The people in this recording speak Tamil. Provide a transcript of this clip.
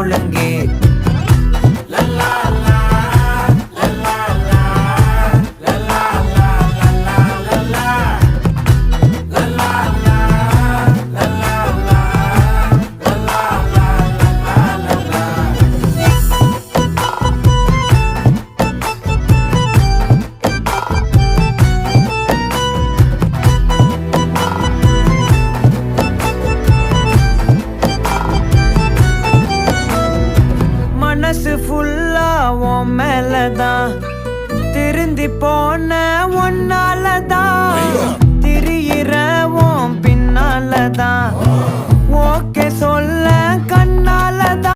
ஒழுங்கு. மனசு ஃபுல்லா உன் மேலதான், திருந்தி போன ஒன்னாலதான், திரியிற உன் பின்னாலதான், ஓகே சொல்ல